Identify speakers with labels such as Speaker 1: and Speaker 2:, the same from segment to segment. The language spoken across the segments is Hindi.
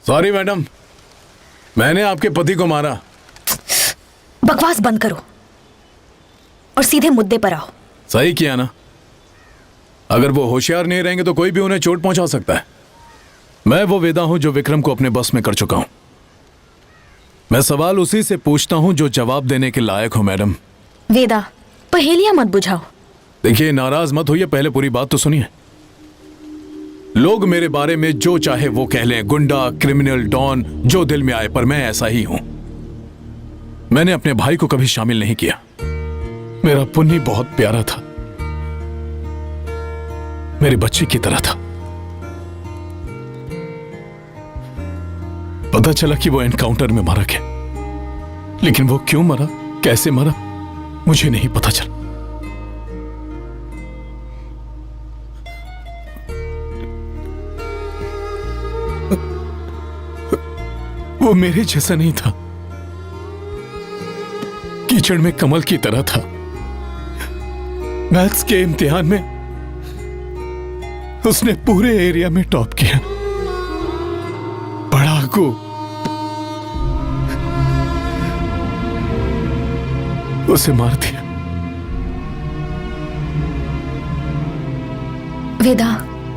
Speaker 1: सॉरी मैडम, मैंने आपके पति को मारा।
Speaker 2: बकवास बंद करो और सीधे मुद्दे पर आओ।
Speaker 1: सही किया ना। अगर वो होशियार नहीं रहेंगे तो कोई भी उन्हें चोट पहुंचा सकता है। मैं वो वेदा हूं जो विक्रम को अपने बस में कर चुका हूं। मैं सवाल उसी से पूछता हूं जो जवाब देने के लायक हो। मैडम
Speaker 2: वेदा, पहेलियां मत बुझाओ।
Speaker 1: देखिए, नाराज मत होइए, पहले पूरी बात तो सुनिए। लोग मेरे बारे में जो चाहे वो कह लें, गुंडा, क्रिमिनल, डॉन, जो दिल में आए, पर मैं ऐसा ही हूं। मैंने अपने भाई को कभी शामिल नहीं किया। मेरा पुन्नी बहुत प्यारा था, मेरे बच्चे की तरह था। पता चला कि वो एनकाउंटर में मारा गया, लेकिन वो क्यों मरा, कैसे मरा, मुझे नहीं पता चला। वो मेरे जैसा नहीं था, कीचड़ में कमल की तरह था। मैथ्स के इम्तिहान में उसने पूरे एरिया में टॉप किया। पढ़ाकू, उसे मार दिया।
Speaker 2: वेदा,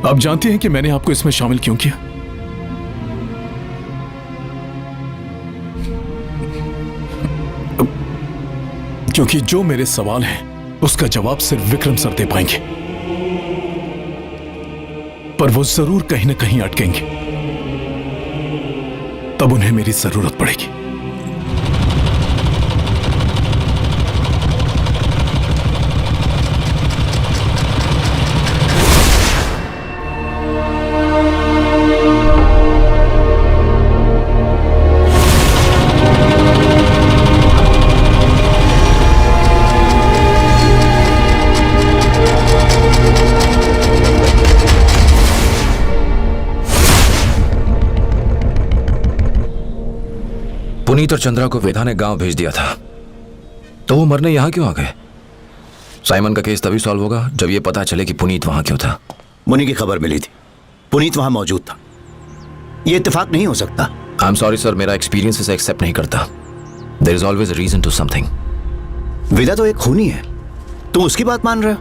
Speaker 1: आप जानती हैं कि मैंने आपको इसमें शामिल क्यों किया? क्योंकि जो मेरे सवाल हैं उसका जवाब सिर्फ विक्रम सर दे पाएंगे, पर वो जरूर कहीं ना कहीं अटकेंगे। तब उन्हें मेरी जरूरत पड़ेगी।
Speaker 3: पुनीत और चंद्रा को वेदा ने गांव भेज दिया था, तो वो मरने यहां क्यों आ गए? साइमन का केस तभी सॉल्व होगा जब ये पता चले कि पुनीत वहां क्यों था।
Speaker 4: मुनि की खबर मिली थी, पुनीत वहां मौजूद था। ये इत्तेफाक नहीं हो सकता।
Speaker 3: आई एम सॉरी सर, मेरा एक्सपीरियंस इसे एक्सेप्ट नहीं करता। There is always a reason to something.
Speaker 4: Veda तो एक खूनी है, तुम उसकी बात मान रहे हो?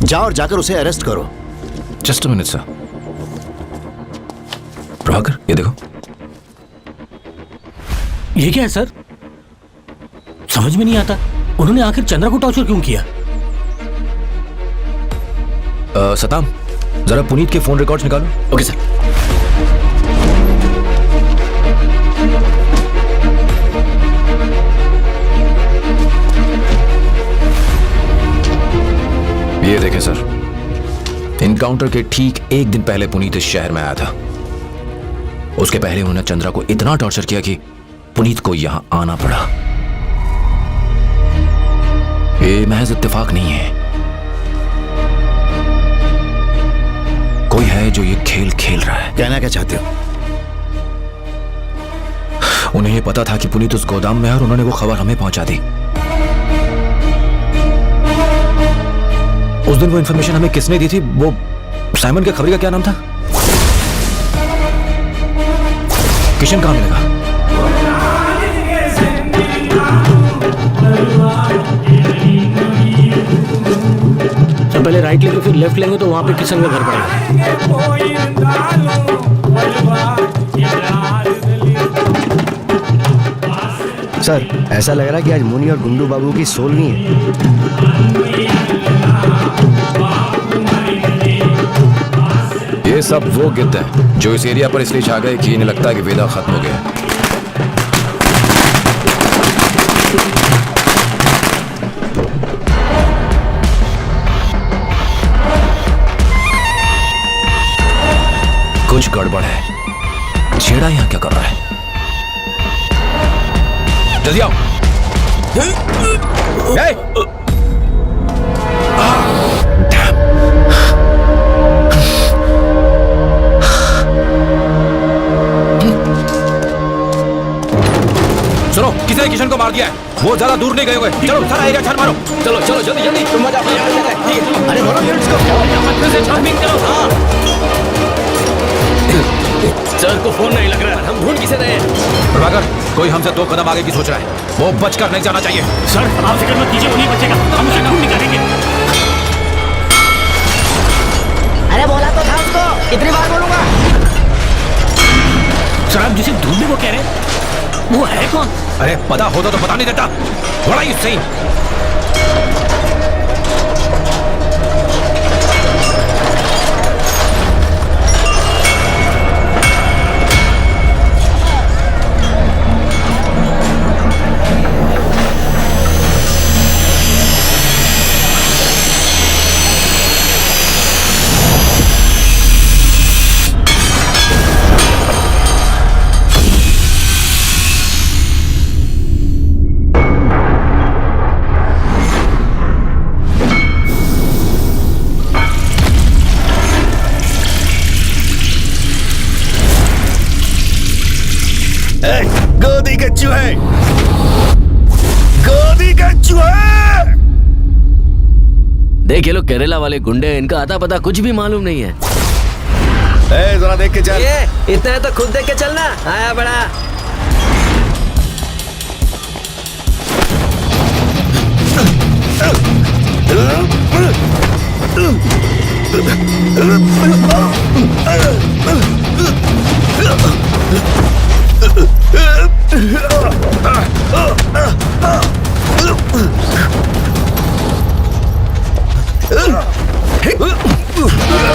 Speaker 4: जाओ और जाकर उसे अरेस्ट करो।
Speaker 3: Just a minute sir. Prabhakar, ये देखो।
Speaker 5: ये क्या है सर? समझ में नहीं आता, उन्होंने आखिर चंद्रा को टॉर्चर क्यों किया?
Speaker 3: सताम, जरा पुनीत के फोन रिकॉर्ड्स निकालो।
Speaker 4: Okay sir.
Speaker 3: ये देखें सर, इनकाउंटर के ठीक एक दिन पहले पुनीत इस शहर में आया था। उसके पहले उन्होंने चंद्रा को इतना टॉर्चर किया कि पुनीत को यहां आना पड़ा। ये महज इत्तेफाक नहीं है, कोई है जो ये खेल खेल रहा है।
Speaker 4: कहना क्या चाहते हो?
Speaker 3: उन्हें ये पता था कि पुनीत उस गोदाम में है और उन्होंने वो खबर हमें पहुंचा दी। उस दिन वो इंफॉर्मेशन हमें किसने दी थी? वो साइमन के खबरी का क्या नाम था? किशन कहां मिलेगा?
Speaker 5: तो पहले राइट लेंगे फिर लेफ्ट लेंगे तो वहां पे किशन का घर पड़ेगा।
Speaker 6: सर, ऐसा लग रहा है कि आज मुनि और गुंडू बाबू की सोलनी है।
Speaker 3: ये सब वो गिद्ध हैं जो इस एरिया पर इसलिए छा गए कि इन्हें लगता है कि वेदा खत्म हो गया। कुछ गड़बड़ है। छेड़ा यहां क्या कर रहा है? जल्दी आओ। सुनो, किसी ने किशन को मार दिया है। वो ज्यादा दूर नहीं गए हुए। चलो सारा एरिया छान मारो। चलो चलो जल्दी जल्दी। तुम मजा ठीक है। अरे बोलो इसको छानबीन करो। हाँ
Speaker 5: सर को फोन नहीं लग रहा है, हम ढूंढ किसे रहे हैं?
Speaker 3: प्रभाकर, कोई हमसे 2 कदम आगे की सोच रहा है, वो बचकर नहीं जाना चाहिए।
Speaker 5: सर आप फिक्र मत कीजिए, वो नहीं बचेगा, हम उसे ढूंढ निकालेंगे।
Speaker 6: अरे बोला तो था उसको, कितनी बार बोलूंगा?
Speaker 5: सर आप जिसे ढूंढने को कह रहे हैं वो है कौन?
Speaker 3: अरे पता होता तो पता नहीं देता। What are you saying?
Speaker 4: गोदी के चूहे, गोदी के चूहे।
Speaker 7: देख ये लोग केरला वाले गुंडे हैं, इनका आता पता कुछ भी मालूम नहीं है।
Speaker 4: जरा देख के चल।
Speaker 7: ये इतना है तो खुद देख के चलना। आया बड़ा।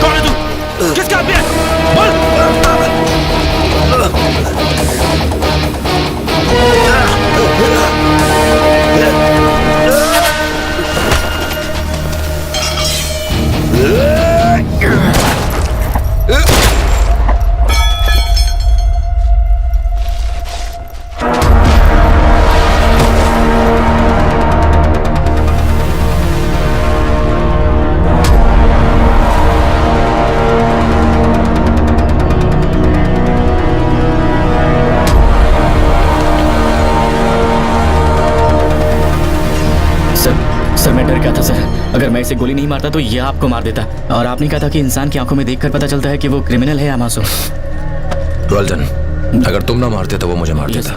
Speaker 3: कौन है तू? किसका आदमी है? बोल।
Speaker 5: सर मैं डर गया था सर, अगर मैं इसे गोली नहीं मारता तो ये आपको मार देता। और आपने कहा था कि इंसान की आंखों में देखकर पता चलता है कि वो क्रिमिनल है या मासूम।
Speaker 3: Well done. अगर तुम ना मारते तो वो मुझे मार देता।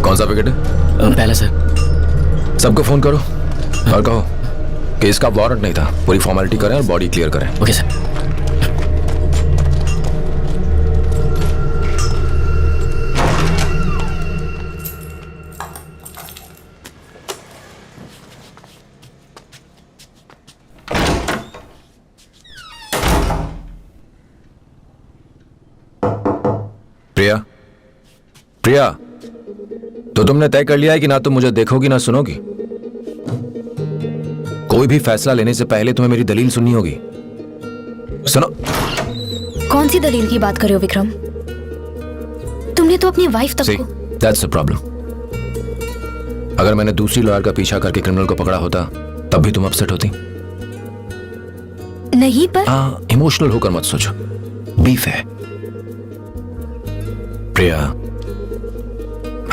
Speaker 3: कौन सा विकेट है?
Speaker 5: पहला सर।
Speaker 3: सबको फोन करो और कहो कि इसका वारंट नहीं था, पूरी फॉर्मेलिटी करें और बॉडी क्लियर करें।
Speaker 5: Okay sir.
Speaker 3: प्रिया, प्रिया, तो तुमने तय कर लिया है कि ना तुम मुझे देखोगी ना सुनोगी? कोई भी फैसला लेने से पहले तुम्हें मेरी दलील सुननी होगी। सुनो।
Speaker 2: कौन सी दलील की बात कर रहे हो विक्रम? तुमने तो अपनी वाइफ तक
Speaker 3: See,
Speaker 2: को
Speaker 3: that's the problem. अगर मैंने दूसरी लॉयर का पीछा करके क्रिमिनल को पकड़ा होता तब भी तुम अपसेट होती।
Speaker 2: नहीं पर
Speaker 3: हाँ, इमोशनल होकर मत सोचो, बीफ है। प्रिया,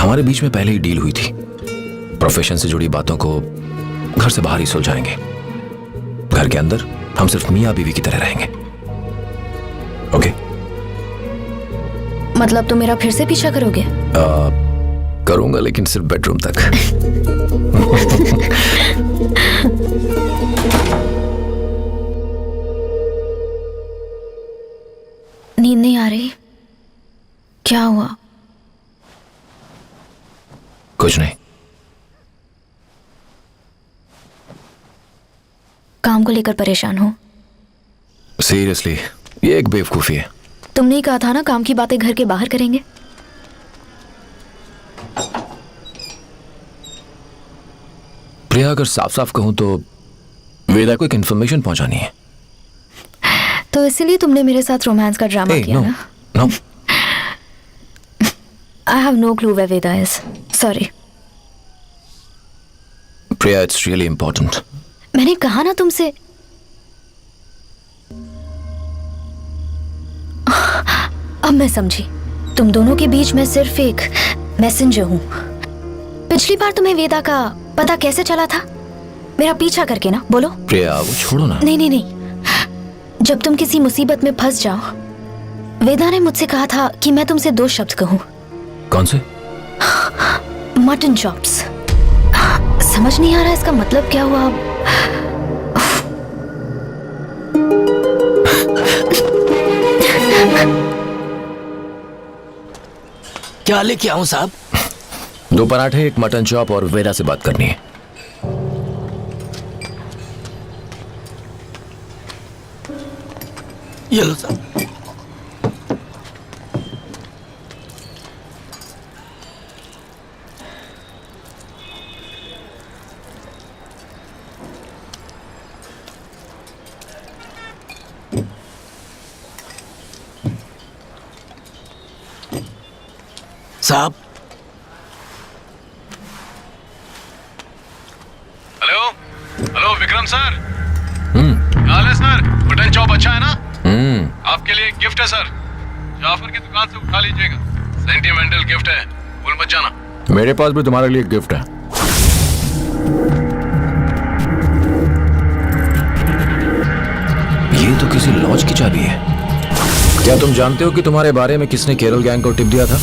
Speaker 3: हमारे बीच में पहले ही डील हुई थी, प्रोफेशन से जुड़ी बातों को घर से बाहर ही सुलझाएंगे। घर के अंदर हम सिर्फ मियां बीवी की तरह रहेंगे। ओके?
Speaker 2: मतलब तुम मेरा फिर से पीछा करोगे?
Speaker 3: करूंगा, लेकिन सिर्फ बेडरूम तक।
Speaker 2: नींद नहीं आ रही? क्या हुआ?
Speaker 3: कुछ नहीं।
Speaker 2: काम को लेकर परेशान हो?
Speaker 3: सीरियसली, ये एक बेवकूफी है।
Speaker 2: तुमने ही कहा था ना काम की बातें घर के बाहर करेंगे।
Speaker 3: प्रिया, अगर साफ साफ कहूं तो वेदा को एक इंफॉर्मेशन पहुंचानी है।
Speaker 2: तो इसीलिए तुमने मेरे साथ रोमांस का ड्रामा किया ना?
Speaker 3: No.
Speaker 2: I have no clue where Veda is. Sorry.
Speaker 3: Priya, it's really important.
Speaker 2: मैंने कहा ना तुमसे। अब मैं समझी, तुम दोनों के बीच मैं सिर्फ एक मैसेंजर हूं। पिछली बार तुम्हें वेदा का पता कैसे चला था? मेरा पीछा करके ना, बोलो।
Speaker 3: प्रिया, वो छोड़ो ना।
Speaker 2: नहीं नहीं नहीं, जब तुम किसी मुसीबत में फंस जाओ, वेदा ने मुझसे कहा था कि मैं तुमसे 2 शब्द कहूं।
Speaker 3: कौन से?
Speaker 2: Mutton chops. समझ नहीं आ रहा इसका मतलब क्या हुआ अब।
Speaker 7: क्या लेके आऊं साहब?
Speaker 3: 2 पराठे, 1 मटन चॉप और वेदा से बात करनी है।
Speaker 7: ये लो साहब। साहब,
Speaker 1: हेलो हेलो विक्रम सर। क्या हाल है सर? मटन चॉप अच्छा है ना? आपके लिए एक गिफ्ट है सर, जाफर की दुकान से उठा लीजिएगा। सेंटिमेंटल गिफ्ट है, भूल मत जाना।
Speaker 3: मेरे पास भी तुम्हारे लिए एक गिफ्ट है। ये तो किसी लॉज की चाबी है। क्या तुम जानते हो कि तुम्हारे बारे में किसने केरल गैंग को टिप दिया था?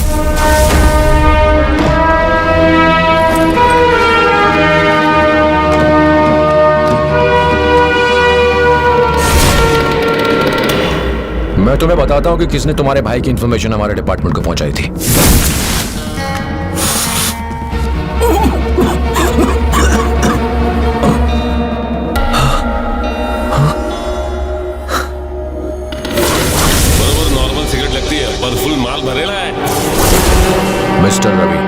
Speaker 3: मैं तुम्हें बताता हूं कि किसने तुम्हारे भाई की इंफॉर्मेशन हमारे डिपार्टमेंट को पहुंचाई थी।
Speaker 8: बरोबर नॉर्मल सिगरेट लगती है पर फुल माल भरेला है।
Speaker 3: मिस्टर रवि,